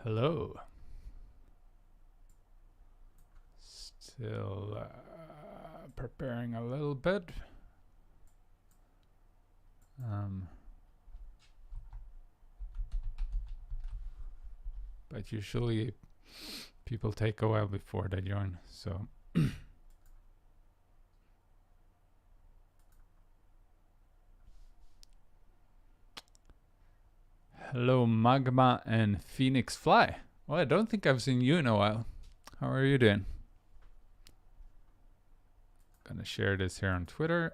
Hello. Still preparing a little bit. But usually people take a while before they join, so hello Magma and Phoenix Fly. Well, I don't think I've seen you in a while. How are you doing? Gonna share this here on Twitter.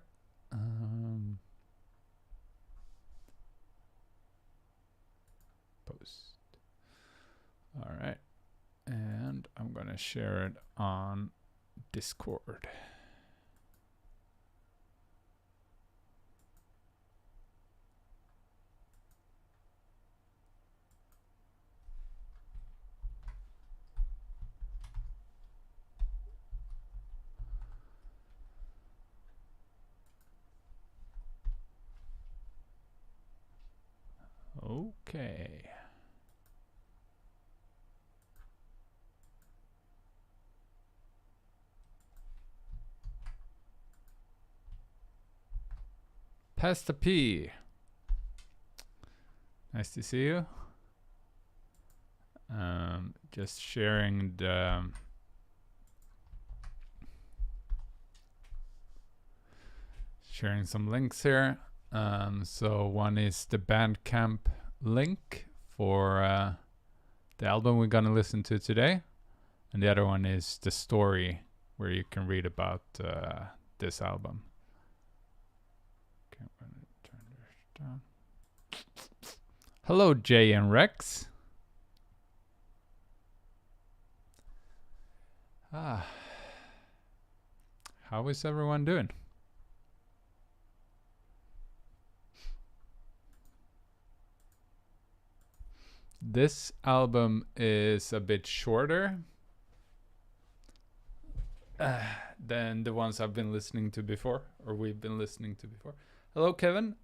Post. All right. And I'm gonna share it on Discord. Okay. Pasta P. Nice to see you. Just sharing the sharing some links here. So one is the Bandcamp link for the album we're gonna listen to today, and the other one is the story where you can read about this album. Okay, I'm gonna turn this down. Hello, Jay and Rex. How is everyone doing? This album is a bit shorter than the ones I've been listening to before, or we've been listening to before. Hello, Kevin.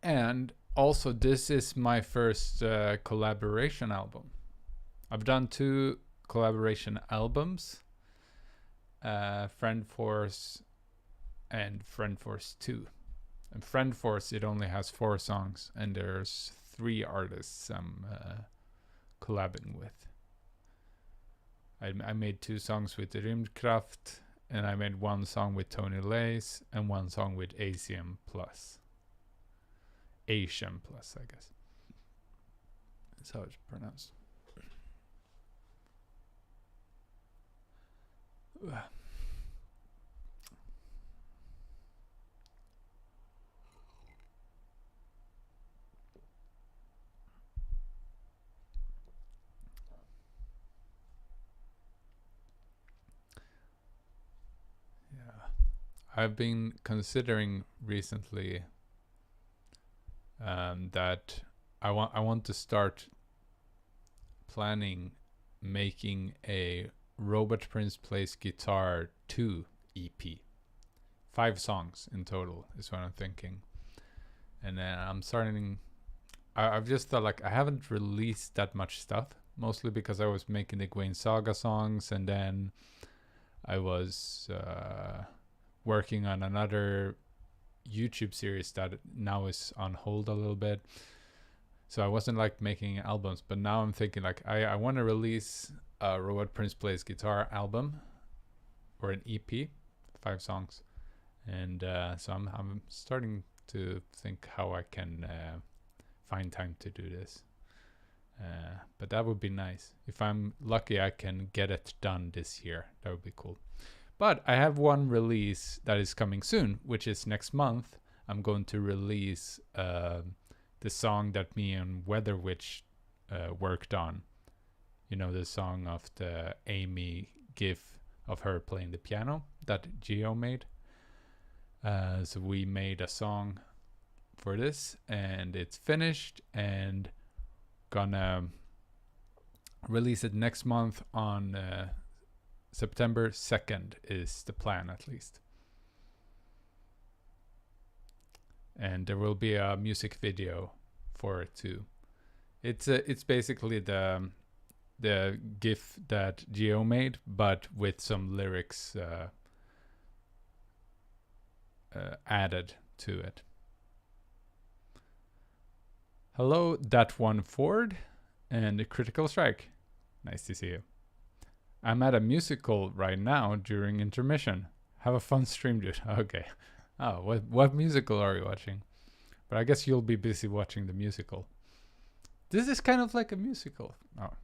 And also, this is my first collaboration album. I've done 2 collaboration albums, Friend Force and Friend Force 2. And Friend Force, it only has 4 songs, and there's 3 artists I'm collabing with. I made 2 songs with Rymdkraft, and I made 1 song with Toni Leys, and 1 song with Asian Plus. Asian Plus, I guess. That's how it's pronounced. I've been considering recently that I want to start planning making a Robotprins Plays Guitar 2 EP. 5 songs in total is what I'm thinking. And then I'm starting... I've just thought, like, I haven't released that much stuff, mostly because I was making the Gwen Saga songs, and then I was... working on another YouTube series that now is on hold a little bit. So I wasn't like making albums, but now I'm thinking like I want to release a Robotprins Plays Guitar album or an EP, 5 songs. And so I'm starting to think how I can find time to do this. But that would be nice. If I'm lucky, I can get it done this year. That would be cool. But I have one release that is coming soon, which is next month. I'm going to release the song that me and Weather Witch worked on. You know, the song of the Amy gif of her playing the piano that Geo made. So we made a song for this, and it's finished, and gonna release it next month on... September 2nd is the plan, at least. and there will be a music video for it too. It's basically the GIF that Geo made, but with some lyrics added to it. Hello, that one Ford, and Critical Strike. Nice to see you. I'm at a musical right now during intermission. Have a fun stream, dude. Okay. Oh, what musical are you watching? But I guess you'll be busy watching the musical. This is kind of like a musical. Oh.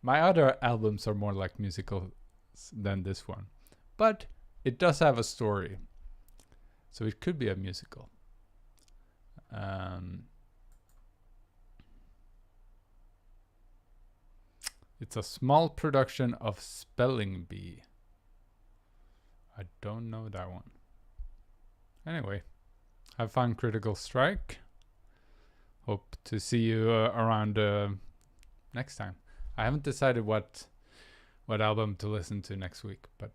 My other albums are more like musicals than this one. But it does have a story. So it could be a musical. It's a small production of Spelling Bee. I don't know that one. Anyway, have fun, Critical Strike. Hope to see you around next time. I haven't decided what album to listen to next week, but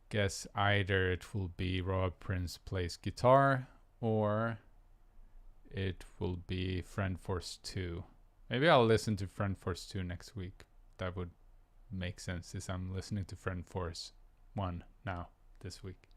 guess either it will be Robotprins plays guitar or it will be Friend Force 2. Maybe I'll listen to Friend Force 2 next week. That would make sense, since I'm listening to Friend Force 1 now this week.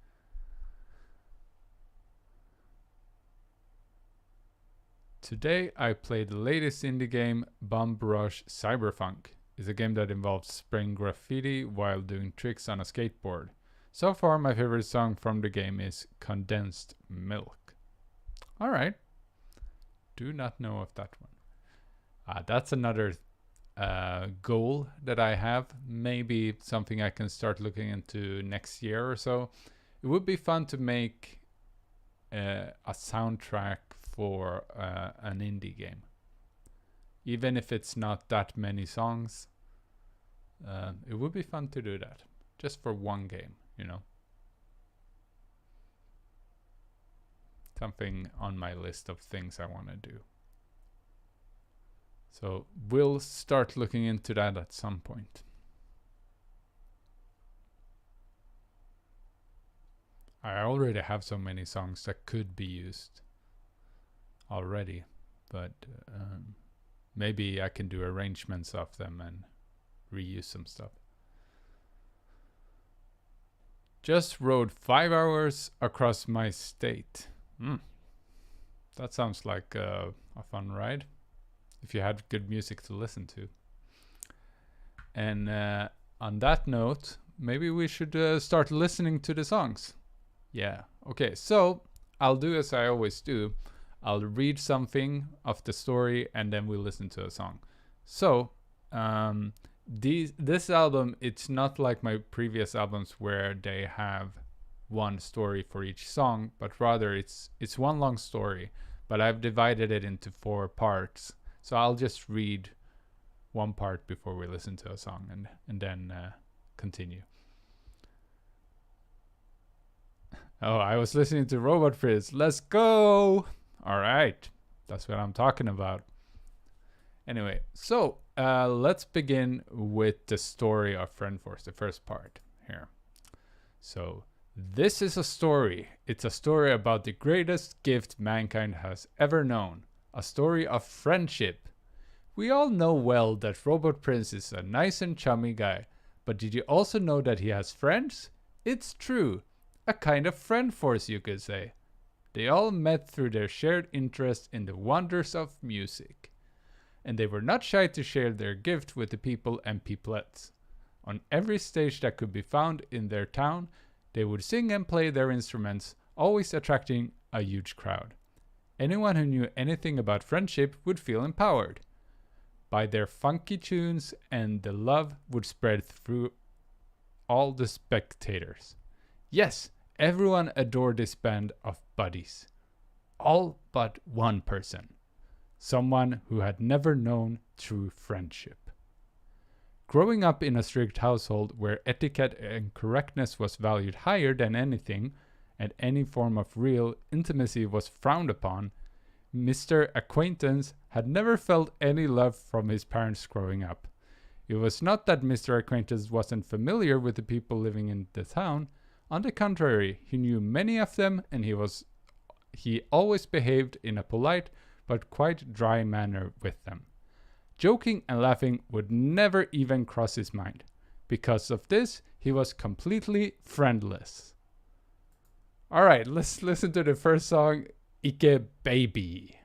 Today I played the latest indie game, Bomb Rush Cyberpunk. It's a game that involves spraying graffiti while doing tricks on a skateboard. So far my favorite song from the game is Condensed Milk. Alright. Do not know of that one. That's another goal that I have. Maybe something I can start looking into next year or so. It would be fun to make a soundtrack for an indie game. Even if it's not that many songs, it would be fun to do that. Just for one game, you know. Something on my list of things I want to do. So we'll start looking into that at some point. I already have so many songs that could be used already, but maybe I can do arrangements of them and reuse some stuff. Just rode 5 hours across my state. That sounds like a fun ride, if you had good music to listen to. And on that note, maybe we should start listening to the songs. Yeah, okay, so I'll do as I always do. I'll read something of the story and then we'll listen to a song. So, this album, it's not like my previous albums where they have one story for each song, but rather it's one long story, but I've divided it into 4 parts. So I'll just read one part before we listen to a song and then continue. Oh, I was listening to Robotprins. Let's go! Alright, that's what I'm talking about. Anyway, so let's begin with the story of Friend Force, the first part here. So, this is a story. It's a story about the greatest gift mankind has ever known. A story of friendship. We all know well that Robotprins is a nice and chummy guy, but did you also know that he has friends? It's true. A kind of friend force, you could say. They all met through their shared interest in the wonders of music. And they were not shy to share their gift with the people and peoplettes. On every stage that could be found in their town, they would sing and play their instruments, always attracting a huge crowd. Anyone who knew anything about friendship would feel empowered by their funky tunes, and the love would spread through all the spectators. Yes, everyone adored this band of buddies. All but one person. Someone who had never known true friendship. Growing up in a strict household where etiquette and correctness was valued higher than anything, and any form of real intimacy was frowned upon, Mr. Acquaintance had never felt any love from his parents growing up. It was not that Mr. Acquaintance wasn't familiar with the people living in the town, On the contrary, he knew many of them, and he always behaved in a polite but quite dry manner with them. Joking and laughing would never even cross his mind. Because of this, he was completely friendless. Alright, let's listen to the first song, Ike Baby.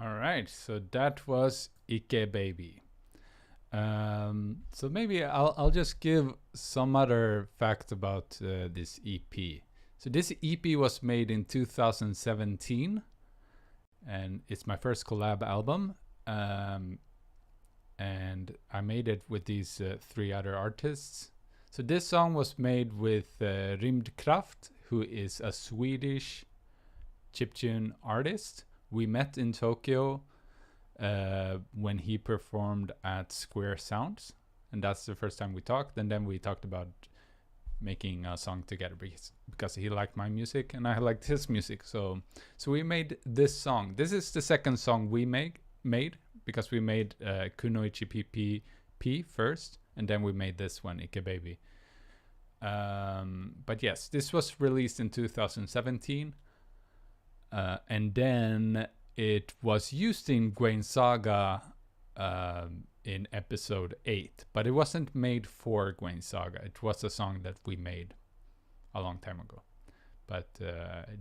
Alright, so that was Ike Baby. So maybe I'll just give some other fact about this EP. So this EP was made in 2017, and it's my first collab album. And I made it with these 3 other artists. So this song was made with Rymdkraft, who is a Swedish chiptune artist. We met in Tokyo when he performed at Square Sounds, and that's the first time we talked. And then we talked about making a song together because he liked my music and I liked his music. So we made this song. This is the second song we made because we made Kunoichi PP first, and then we made this one, Ike Baby. But yes, this was released in 2017. And then it was used in Gwain Saga in episode 8, but it wasn't made for Gwain Saga. It was a song that we made a long time ago. But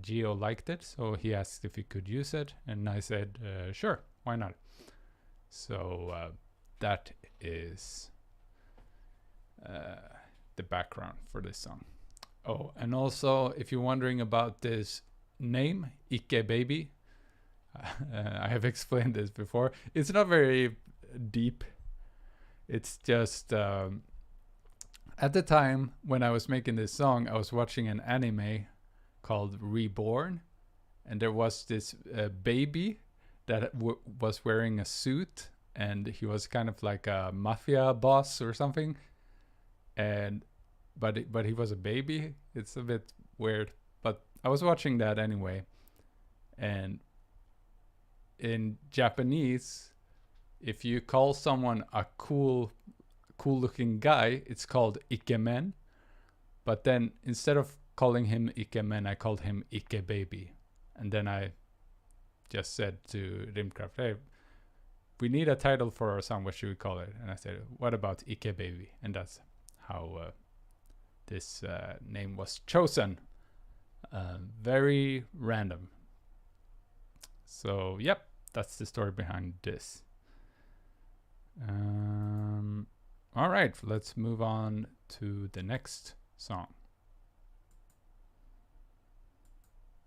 Geo liked it, so he asked if he could use it, and I said, sure, why not? So that is the background for this song. Oh, and also, if you're wondering about this name, Ike Baby, I have explained this before. It's not very deep. It's just at the time when I was making this song, I was watching an anime called Reborn, and there was this baby that was wearing a suit, and he was kind of like a mafia boss or something, and but he was a baby. It's a bit weird, but I was watching that anyway. And in Japanese, if you call someone a cool looking guy, it's called ikemen. But then instead of calling him ikemen, I called him Ike Baby. And then I just said to Rymdkraft, hey, we need a title for our song. What should we call it? And I said, what about Ike Baby? And that's how this name was chosen. Very random. So, yep, that's the story behind this. All right, let's move on to the next song.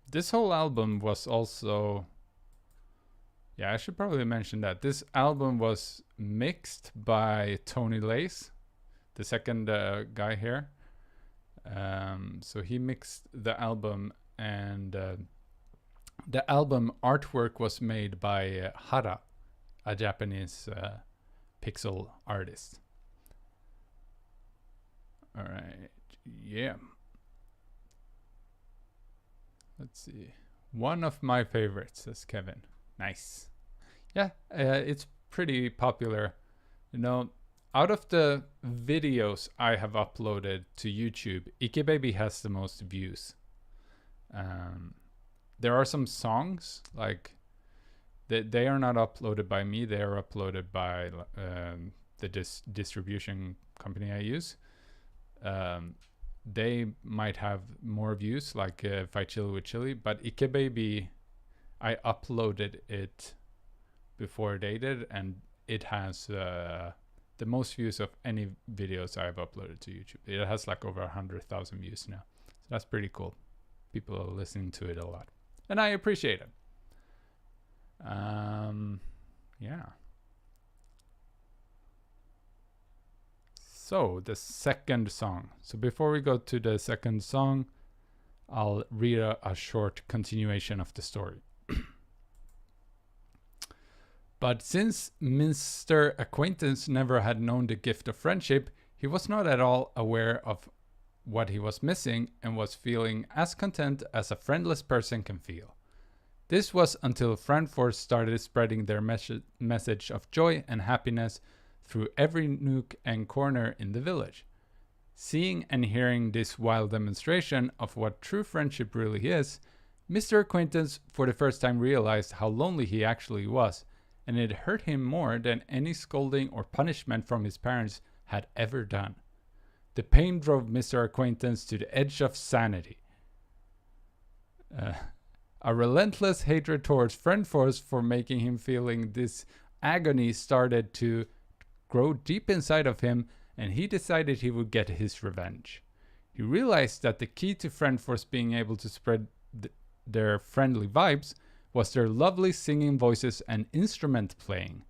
This whole album was also... Yeah, I should probably mention that. This album was mixed by Toni Leys, the second guy here. So he mixed the album, and the album artwork was made by Hara, a Japanese pixel artist. All right, yeah. Let's see. One of my favorites, says Kevin. Nice. Yeah, it's pretty popular. You know, out of the videos I have uploaded to YouTube, Ike Baby has the most views. There are some songs, like, they are not uploaded by me. They are uploaded by the distribution company I use. They might have more views, like If I Chill With Chili, but Ike Baby, I uploaded it before they did, and it has the most views of any videos I've uploaded to YouTube. It has like over 100,000 views now. So that's pretty cool. People are listening to it a lot, and I appreciate it. Yeah. So the second song. So before we go to the second song, I'll read a short continuation of the story. But since Mr. Acquaintance never had known the gift of friendship, he was not at all aware of what he was missing and was feeling as content as a friendless person can feel. This was until Friendforce started spreading their message of joy and happiness through every nook and corner in the village. Seeing and hearing this wild demonstration of what true friendship really is, Mr. Acquaintance for the first time realized how lonely he actually was, and it hurt him more than any scolding or punishment from his parents had ever done. The pain drove Mr. Acquaintance to the edge of sanity. A relentless hatred towards Friendforce for making him feeling this agony started to grow deep inside of him, and he decided he would get his revenge. He realized that the key to Friendforce being able to spread their friendly vibes was their lovely singing voices and instrument playing.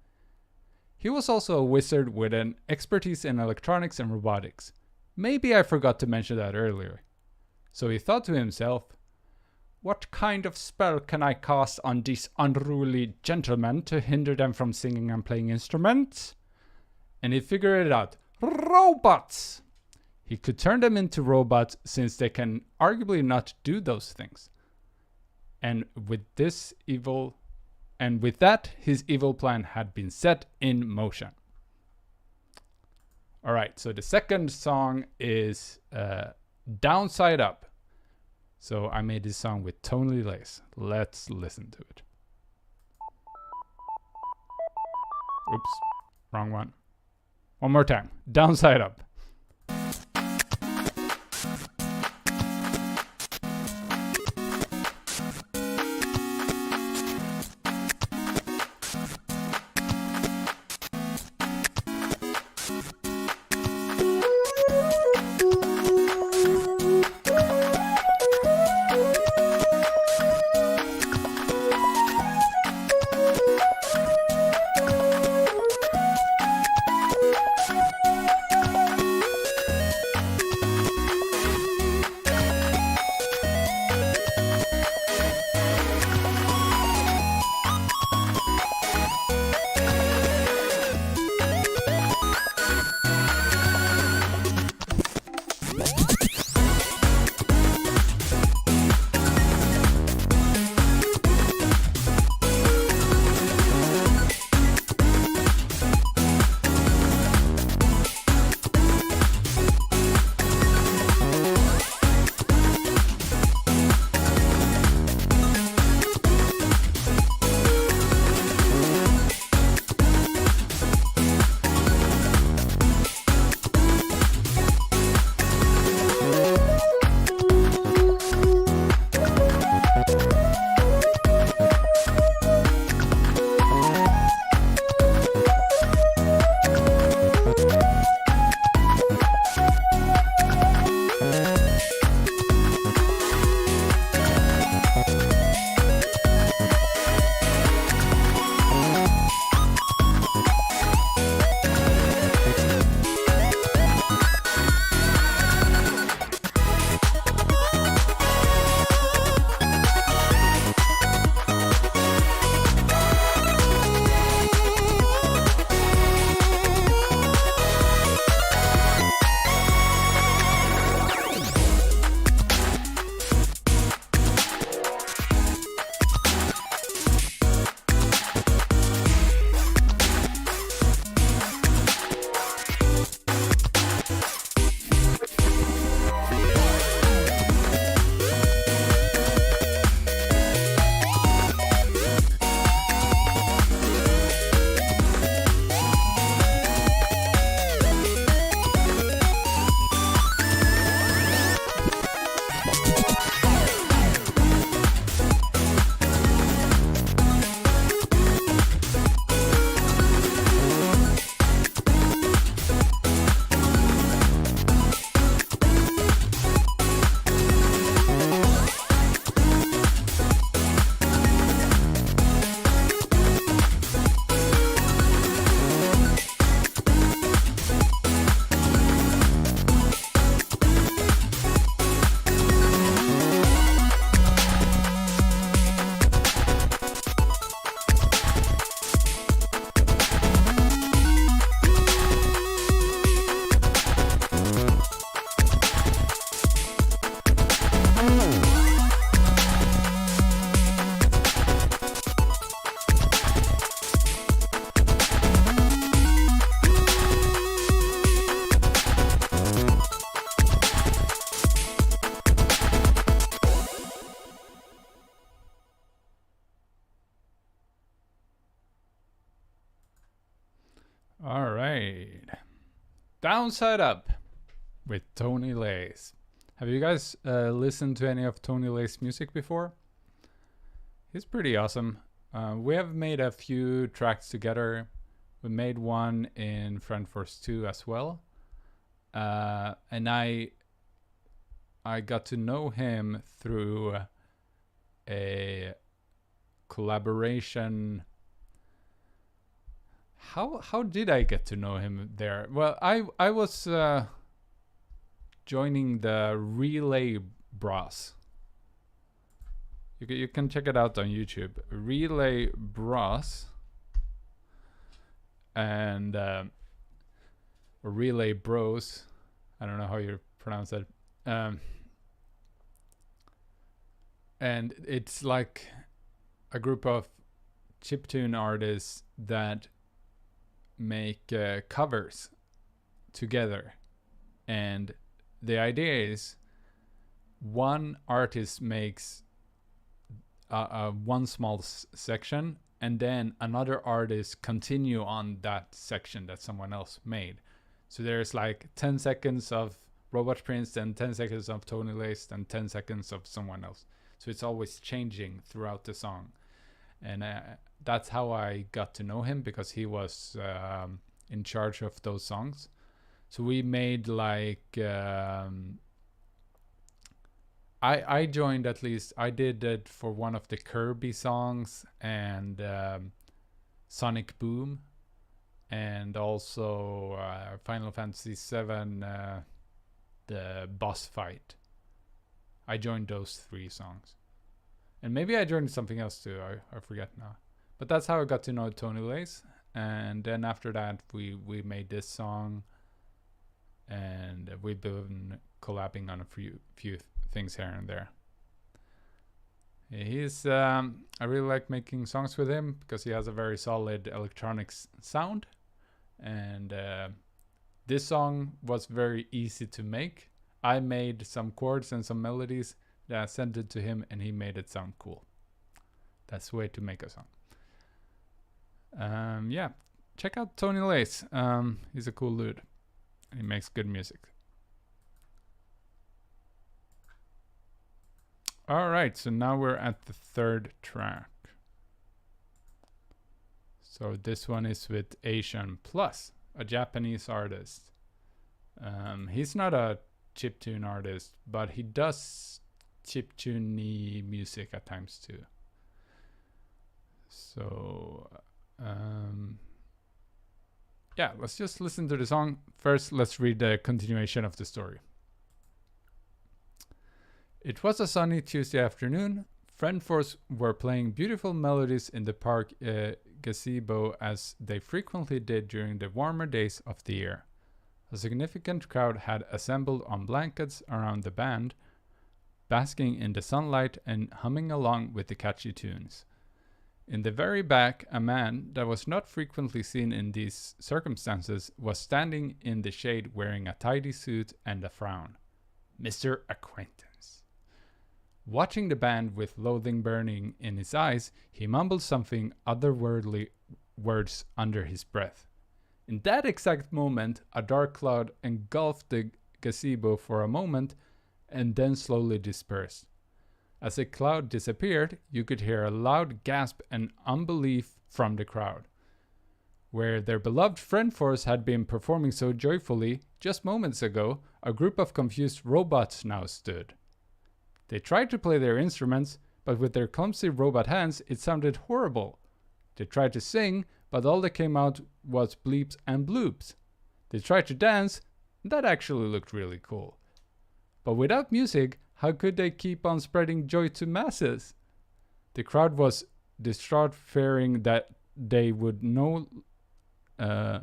He was also a wizard with an expertise in electronics and robotics. Maybe I forgot to mention that earlier. So he thought to himself, what kind of spell can I cast on these unruly gentlemen to hinder them from singing and playing instruments? And he figured it out. Robots! He could turn them into robots since they can arguably not do those things. And with that, his evil plan had been set in motion. All right, so the second song is Downside Up. So I made this song with Toni Leys. Let's listen to it. Oops, wrong one. One more time. Downside Up. All right. Downside Up with Toni Leys. Have you guys listened to any of Toni Leys' music before? He's pretty awesome. We have made a few tracks together. We made one in Friend Force 2 as well. And I got to know him through a collaboration. How did I get to know him there? Well, I was joining the Relay Bros. You can check it out on YouTube. Relay Bros. And or Relay Bros. I don't know how you pronounce it. And it's like a group of chiptune artists that make covers together. And the idea is one artist makes one small section, and then another artist continue on that section that someone else made. So there's like 10 seconds of Robotprins, then 10 seconds of Toni Leys, then 10 seconds of someone else. So it's always changing throughout the song. And that's how I got to know him, because he was in charge of those songs. So we made like... I joined, at least. I did it for one of the Kirby songs and Sonic Boom. And also Final Fantasy VII, the boss fight. I joined those 3 songs. And maybe I joined something else too, I forget now. But that's how I got to know Toni Leys. And then after that, we made this song. And we've been collabing on a few things here and there. He's I really like making songs with him because he has a very solid electronics sound. And this song was very easy to make. I made some chords and some melodies that I sent it to him, and he made it sound cool. That's the way to make a song. Yeah, check out Toni Leys. He's a cool dude. He makes good music. All right, so now we're at the 3rd track. So this one is with Asian Plus, a Japanese artist. He's not a chiptune artist, but he does chiptune-y music at times too. So yeah, let's just listen to the song. First, let's read the continuation of the story. It was a sunny Tuesday afternoon. Friend Force were playing beautiful melodies in the park gazebo, as they frequently did during the warmer days of the year. A significant crowd had assembled on blankets around the band, basking in the sunlight and humming along with the catchy tunes. In the very back, a man that was not frequently seen in these circumstances was standing in the shade wearing a tidy suit and a frown. Mr. Acquaintance. Watching the band with loathing burning in his eyes, he mumbled something otherworldly words under his breath. In that exact moment, a dark cloud engulfed the gazebo for a moment and then slowly dispersed. As the cloud disappeared, you could hear a loud gasp and unbelief from the crowd. Where their beloved Friend Force had been performing so joyfully just moments ago, a group of confused robots now stood. They tried to play their instruments, but with their clumsy robot hands, it sounded horrible. They tried to sing, but all that came out was bleeps and bloops. They tried to dance, and that actually looked really cool. But without music, how could they keep on spreading joy to masses? The crowd was distraught, fearing that they would I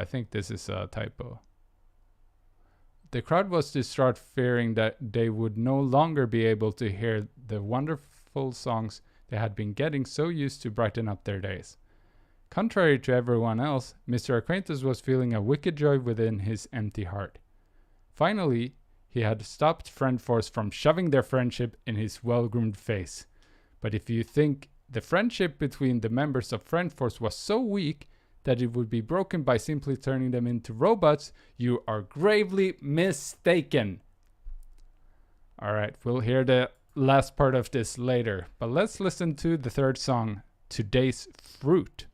think this is a typo. The crowd was distraught, fearing that they would no longer be able to hear the wonderful songs they had been getting so used to brighten up their days. Contrary to everyone else, Mr. Acquaintance was feeling a wicked joy within his empty heart. Finally, he had stopped Friend Force from shoving their friendship in his well-groomed face. But if you think The friendship between the members of Friend Force was so weak that it would be broken by simply turning them into robots. You are gravely mistaken. Alright, we'll hear the last part of this later, but let's listen to the third song, Today's Fruit.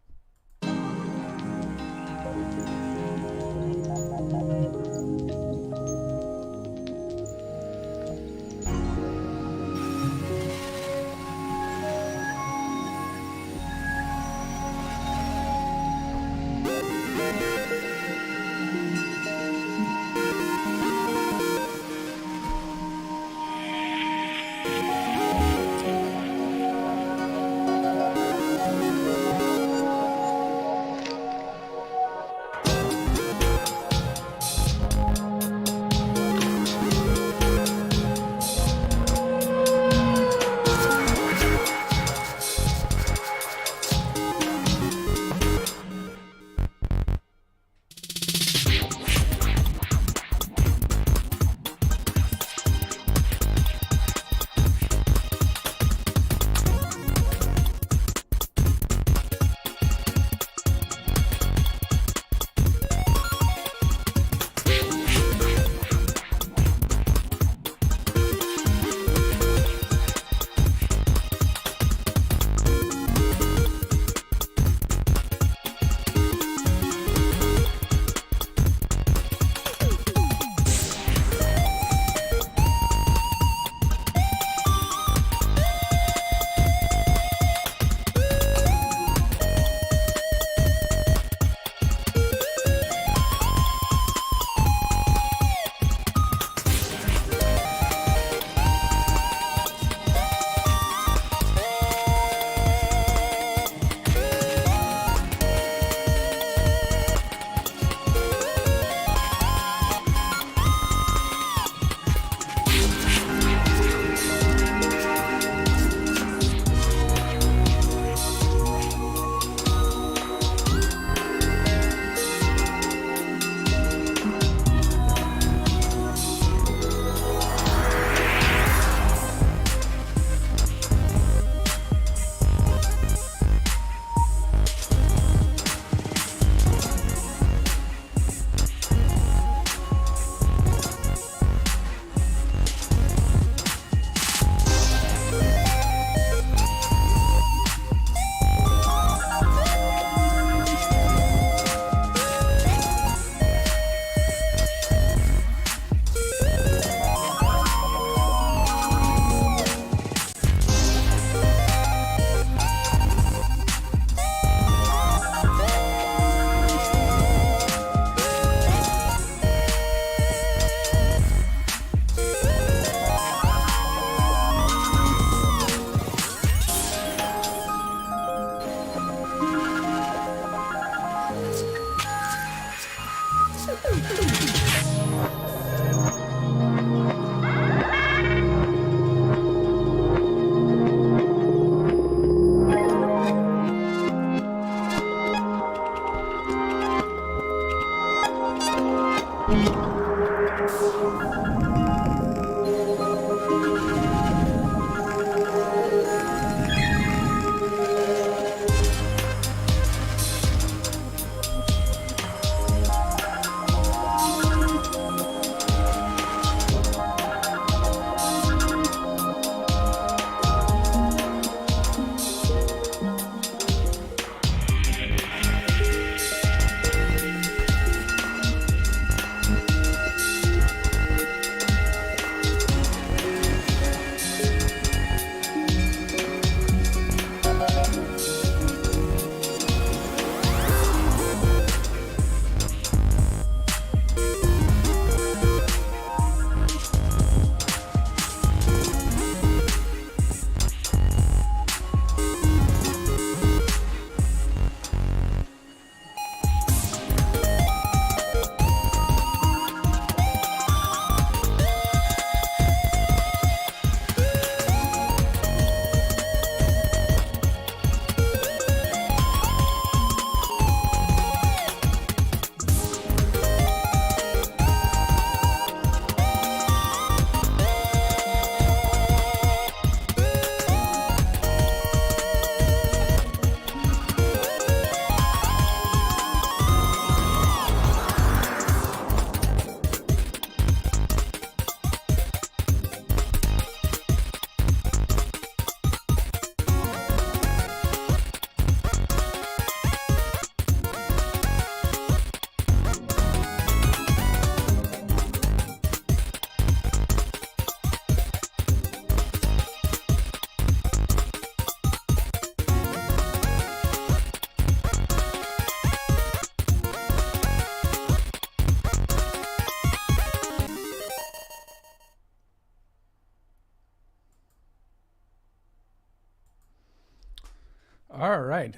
All right.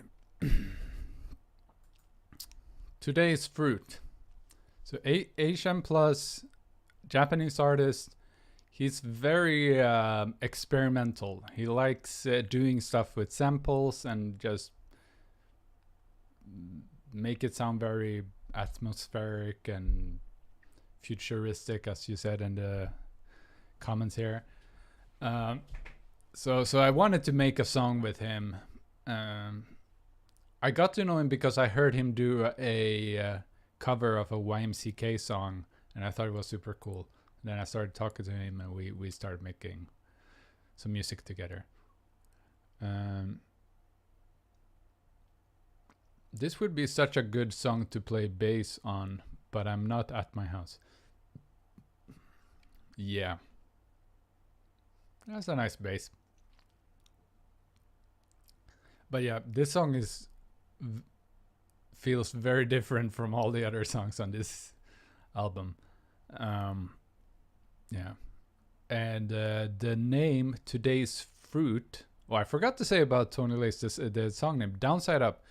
Today's fruit. So Asian plus Japanese artist. He's very experimental. He likes doing stuff with samples and just make it sound very atmospheric and futuristic, as you said in the comments here. So I wanted to make a song with him. I got to know him because I heard him do a cover of a YMCK song, and I thought it was super cool. And then I started talking to him, and we started making some music together. This would be such a good song to play bass on, but I'm not at my house. Yeah. That's a nice bass. But yeah, this song feels very different from all the other songs on this album. Yeah. And the name Today's Fruit. Oh, I forgot to say about Toni Leys, the song name, Downside Up.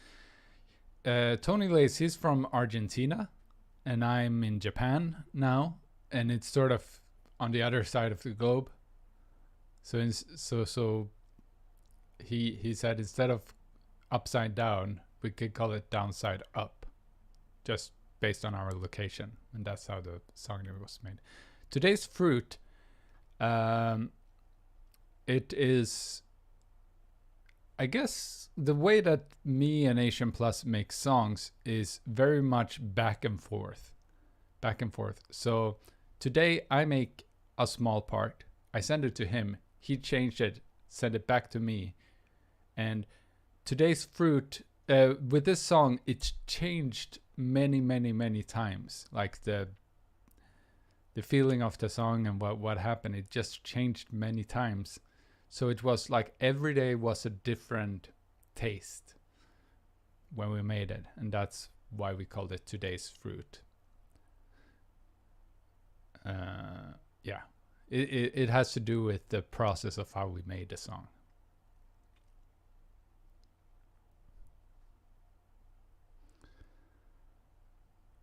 Toni Leys, he's from Argentina, and I'm in Japan now, and it's sort of on the other side of the globe. So he said instead of upside down, we could call it downside up, just based on our location, and that's how the song name was made. Today's fruit, it is, I guess, the way that me and Asian Plus make songs is very much back and forth. So today I make a small part, I send it to him, he changed it, sent it back to me, and today's fruit, with this song, it's changed many times. Like the feeling of the song and what happened, it just changed many times. So it was like every day was a different taste when we made it, and that's why we called it Today's Fruit. Yeah, it has to do with the process of how we made the song.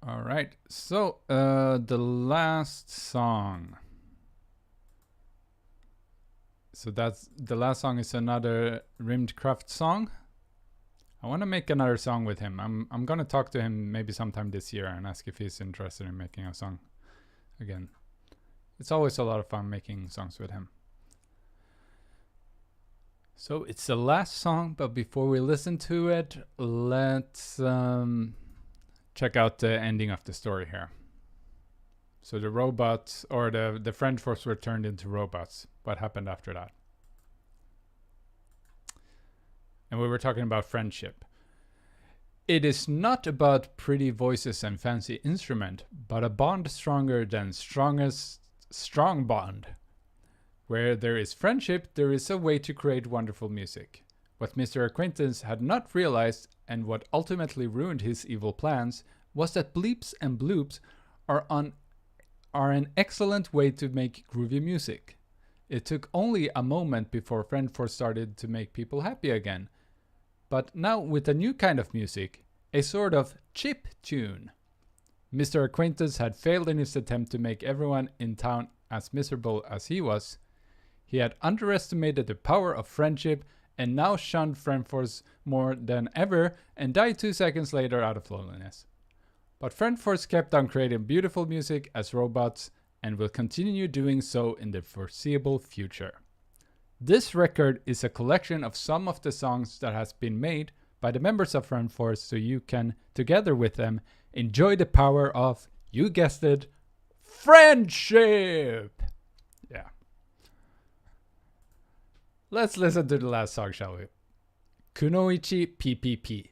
All right, so the last song. So that's the last song is another Rymdkraft song. I want to make another song with him. I'm gonna talk to him maybe sometime this year and ask if he's interested in making a song again. It's always a lot of fun making songs with him. So it's the last song, but before we listen to it, let's check out the ending of the story here. So the robots, or the Friend Force, were turned into robots. What happened after that? And we were talking about friendship. It is not about pretty voices and fancy instrument, but a bond stronger than strong bond. Where there is friendship, there is a way to create wonderful music. What Mr. Acquaintance had not realized, and what ultimately ruined his evil plans, was that bleeps and bloops are an excellent way to make groovy music. It took only a moment before Friend Force started to make people happy again. But now with a new kind of music, a sort of chip tune. Mr. Acquaintance had failed in his attempt to make everyone in town as miserable as he was. He had underestimated the power of friendship and now shunned Friend Force more than ever and died 2 seconds later out of loneliness. But Friend Force kept on creating beautiful music as robots and will continue doing so in the foreseeable future. This record is a collection of some of the songs that has been made by the members of Friend Force, so you can, together with them, enjoy the power of, you guessed it, friendship! Yeah. Let's listen to the last song, shall we? Kunoichi PPP.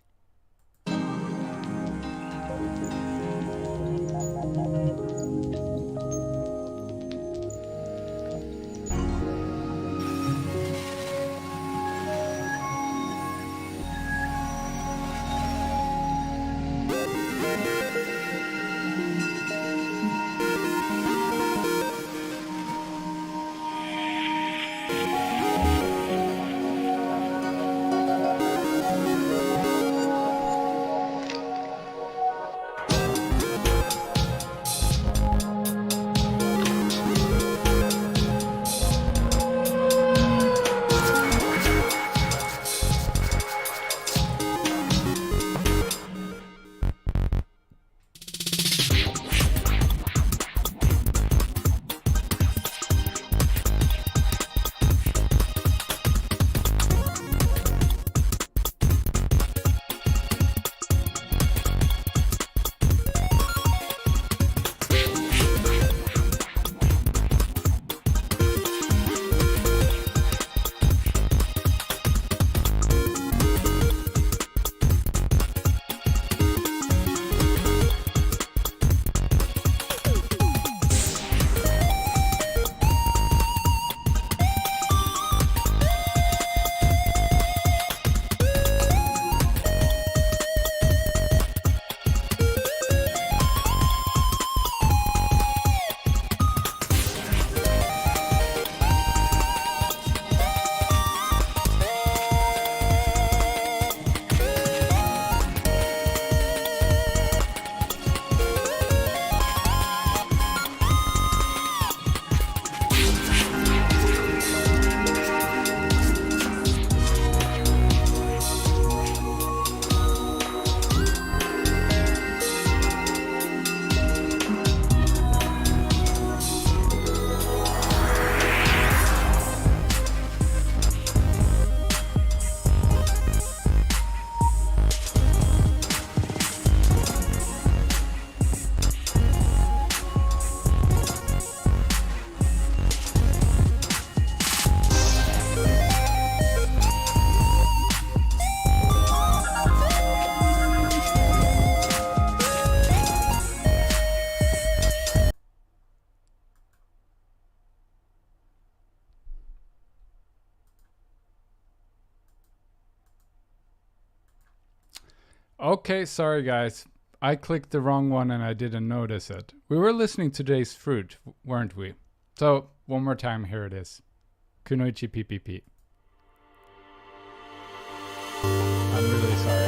Okay, sorry guys. I clicked the wrong one and I didn't notice it. We were listening to Today's Fruit, weren't we? So, one more time, here it is. Kunoichi PPP. I'm really sorry.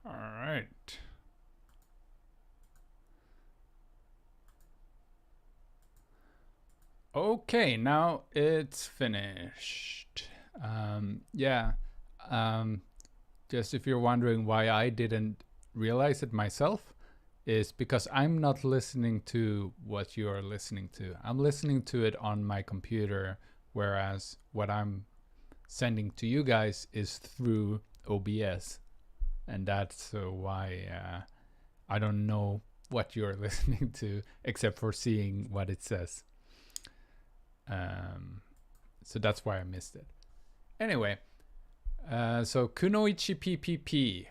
All right. Okay, now it's finished. Yeah. Um, just if you're wondering why I didn't realize it myself, is because I'm not listening to what you are listening to. I'm listening to it on my computer, whereas what I'm sending to you guys is through OBS. And that's why I don't know what you're listening to except for seeing what it says. So that's why I missed it. Anyway, so Kunoichi PPP.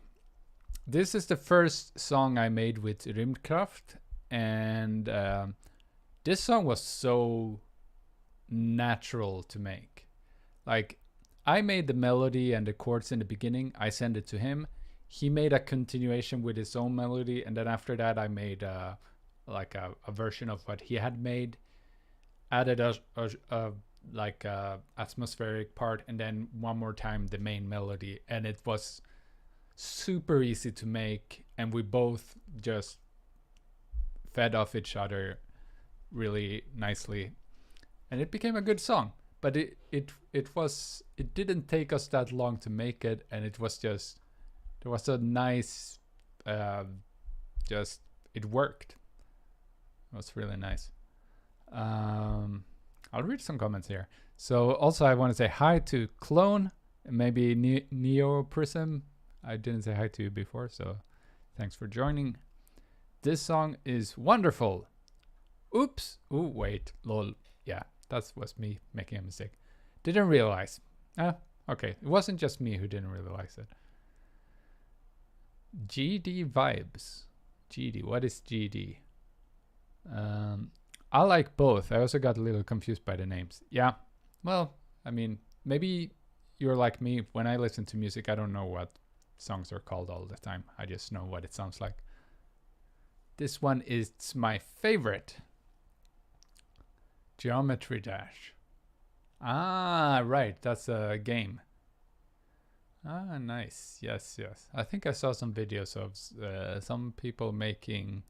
this is the first song I made with Rymdkraft, and this song was so natural to make. Like, I made the melody and the chords in the beginning. I sent it to him. He made a continuation with his own melody, and then after that, I made like a version of what he had made, added a like a atmospheric part, and then one more time the main melody, and it was super easy to make, and we both just fed off each other really nicely, and it became a good song. But it didn't take us that long to make it, and it was just, there was a nice just, it worked. It was really nice. I'll read some comments here. So also I want to say hi to Clone, and maybe Neo Prism. I didn't say hi to you before, so thanks for joining. This song is wonderful. Oops. Oh, wait. Lol. Yeah, that was me making a mistake. Didn't realize. Okay. It wasn't just me who didn't realize it. GD vibes. GD. What is GD? I like both. I also got a little confused by the names. Yeah. Well, I mean, maybe you're like me. When I listen to music, I don't know what songs are called all the time. I just know what it sounds like. This one is my favorite. Geometry Dash. Ah, right. That's a game. Ah, nice. Yes, yes. I think I saw some videos of some people making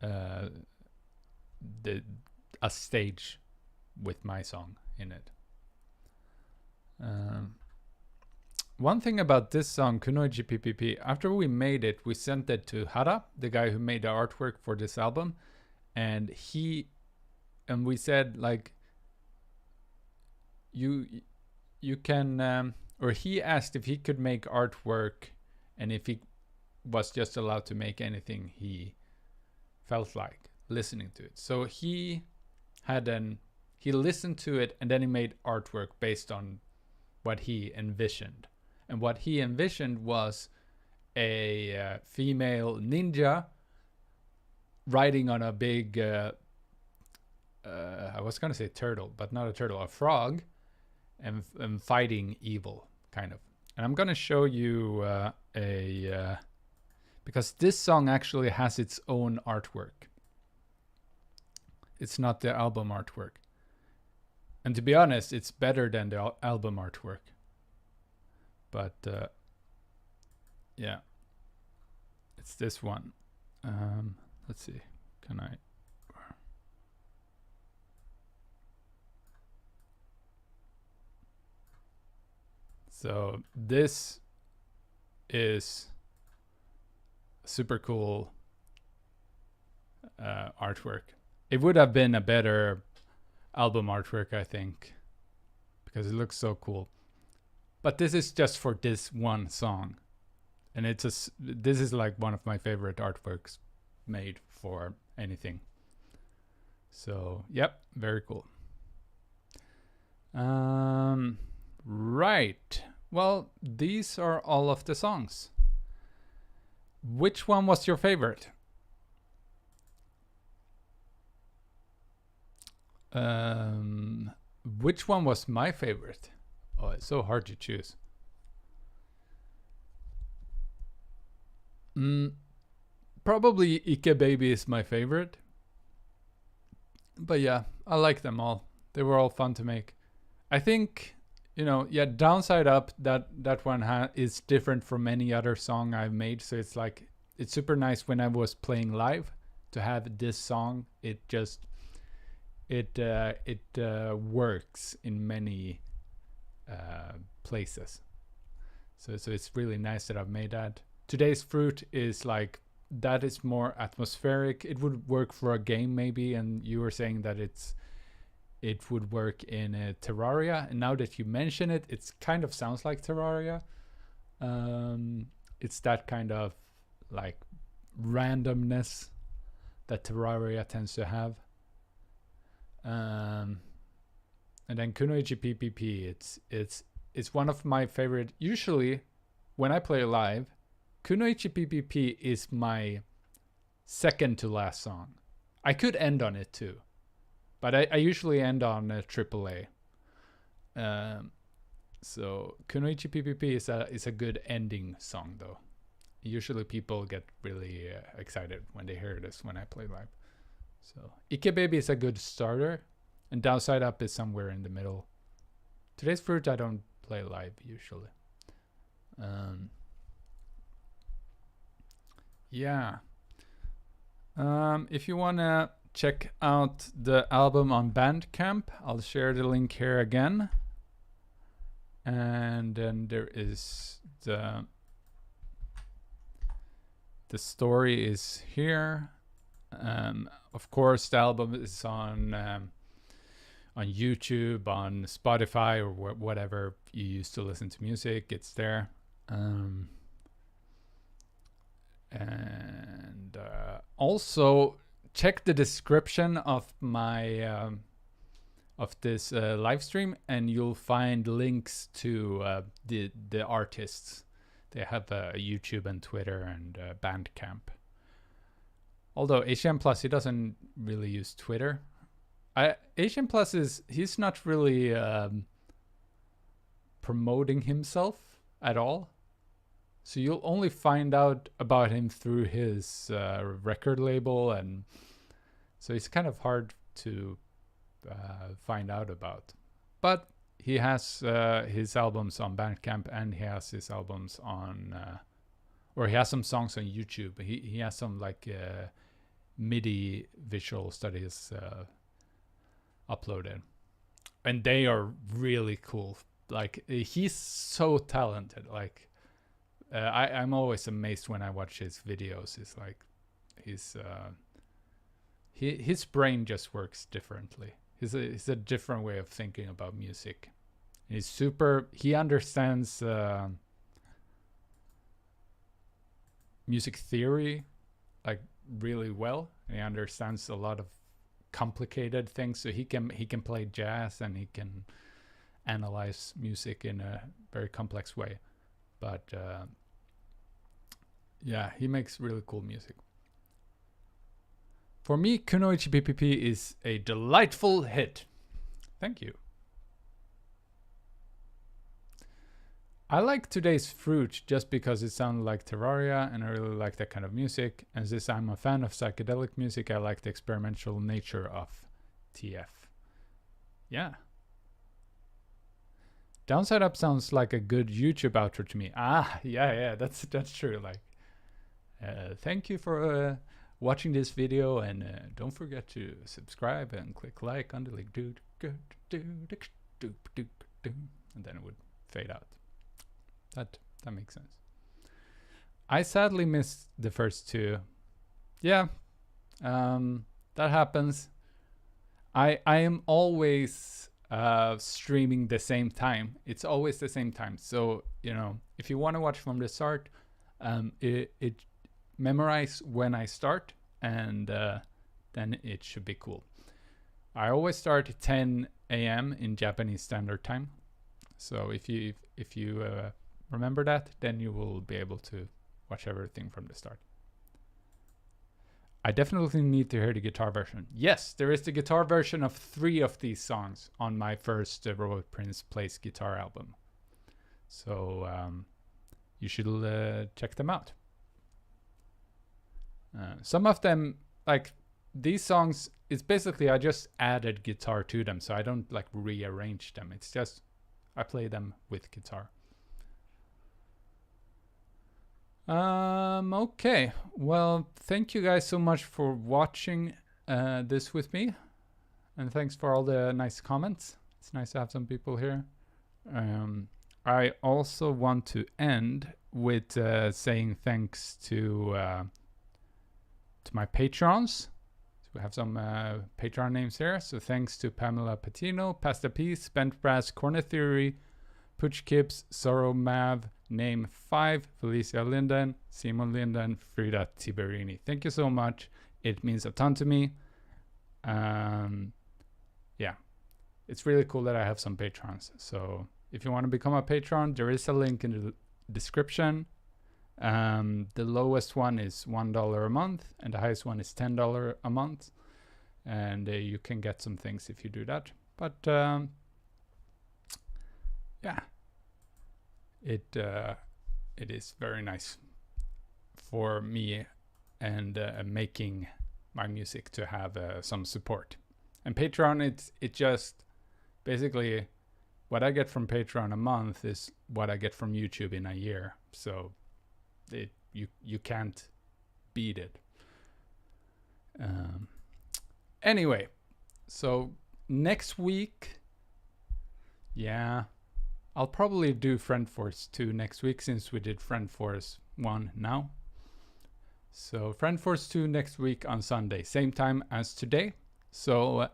a stage with my song in it. One thing about this song, Kunoichi PPP, after we made it, we sent it to Hara, the guy who made the artwork for this album, and we said, like, you can, or he asked if he could make artwork, and if he was just allowed to make anything he felt like listening to it. So he listened to it, and then he made artwork based on what he envisioned. And what he envisioned was a female ninja riding on a big, I was going to say turtle, but not a turtle, a frog, and fighting evil, kind of. And I'm going to show you because this song actually has its own artwork. It's not the album artwork. And to be honest, it's better than the album artwork. But yeah, it's this one. Let's see. Can I? So this is super cool artwork. It would have been a better album artwork, I think, because it looks so cool. But this is just for this one song, and this is like one of my favorite artworks made for anything. So yep, very cool. Right. Well, these are all of the songs. Which one was your favorite? Which one was my favorite? Oh, it's so hard to choose. Probably Ike Baby is my favorite. But yeah, I like them all. They were all fun to make. I think, yeah, Downside Up, that one is different from any other song I've made. So it's like, it's super nice when I was playing live to have this song. It just, it works in many places. So it's really nice that I've made that. Today's Fruit is like, that is more atmospheric. It would work for a game maybe, and you were saying that it would work in a Terraria, and now that you mention it, it kind of sounds like Terraria. It's that kind of like randomness that Terraria tends to have. And then Kunoichi PPP, it's one of my favorite. Usually when I play live, Kunoichi PPP is my second to last song. I could end on it too, but I usually end on AAA. So Kunoichi PPP is a good ending song though. Usually people get really excited when they hear this when I play live. So Ike Baby is a good starter, and Downside Up is somewhere in the middle. Today's Fruit I don't play live usually. Yeah. If you wanna check out the album on Bandcamp, I'll share the link here again. And then there is the story is here. Of course, the album is on YouTube, on Spotify, or whatever you use to listen to music. It's there. And also check the description of my of this live stream, and you'll find links to the artists. They have YouTube and Twitter and Bandcamp. Although HM Plus, he doesn't really use Twitter. HM Plus he's not really promoting himself at all. So you'll only find out about him through his record label, and so it's kind of hard to find out about. But he has his albums on Bandcamp, and he has his albums on, or he has some songs on YouTube. He has some like MIDI visual studies uploaded, and they are really cool. Like he's so talented. Like I'm always amazed when I watch his videos. It's like his brain just works differently. He's a different way of thinking about music. He understands music theory like really well. He understands a lot of complicated things, so he can play jazz, and he can analyze music in a very complex way. But yeah, he makes really cool music. For me, Kunoichi PPP is a delightful hit. Thank you. I like Today's Fruit just because it sounded like Terraria, and I really like that kind of music. And since I'm a fan of psychedelic music, I like the experimental nature of TF. Yeah. Downside Up sounds like a good YouTube outro to me. Yeah, that's true. Like, thank you for watching this video, and don't forget to subscribe and click like on the link, and then it would fade out. That makes sense. I sadly missed the first two. Yeah, that happens. I am always streaming the same time. It's always the same time. So, you know, if you want to watch from the start, it memorize when I start, and then it should be cool. I always start at 10 a.m. in Japanese Standard Time. So if you remember that, then you will be able to watch everything from the start. I definitely need to hear the guitar version. Yes, there is the guitar version of 3 of these songs on my first Robotprins Plays Guitar album. So you should check them out. Some of them, like these songs, it's basically I just added guitar to them, so I don't like rearrange them. It's just I play them with guitar. Okay, well, thank you guys so much for watching this with me, and thanks for all the nice comments. It's nice to have some people here. I also want to end with saying thanks to my patrons. So we have some Patreon names here. So thanks to Pamela Patino, Pasta Peace, Bent Brass, Corner Theory, Pooch Kips, Sorrow Mav, Name 5, Felicia Linden, Simon Linden, Frida Tiberini. Thank you so much. It means a ton to me. Yeah, it's really cool that I have some patrons. So if you want to become a patron, there is a link in the description. The lowest one is $1 a month, and the highest one is $10 a month. And you can get some things if you do that. But yeah, it is very nice for me and making my music to have some support. And Patreon, it just basically what I get from Patreon a month is what I get from YouTube in a year. So you can't beat it. Anyway, so next week, yeah, I'll probably do Friend Force 2 next week since we did Friend Force 1 now. So Friend Force 2 next week on Sunday, same time as today. So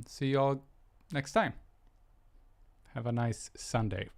see you all next time. Have a nice Sunday.